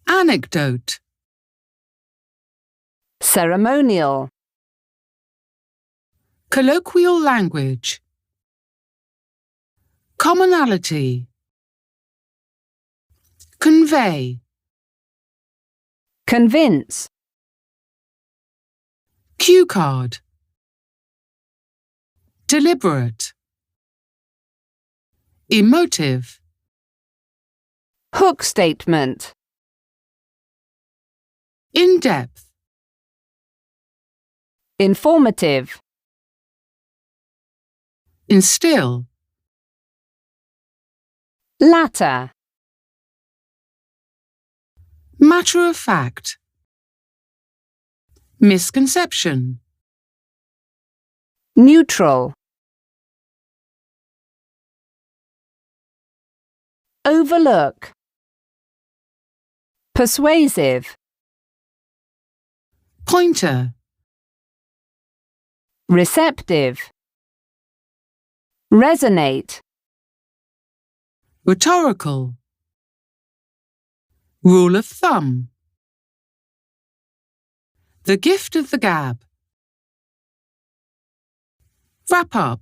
Anecdote. Ceremonial. Colloquial language. Commonality. Convey. Convince. Cue card. Deliberate. Emotive. Hook statement. In-depth. Informative. Instill. Latter. Matter of fact. Misconception. Neutral. Overlook. Persuasive. Pointer. Receptive. Resonate. Rhetorical. Rule of thumb. The gift of the gab. Wrap up.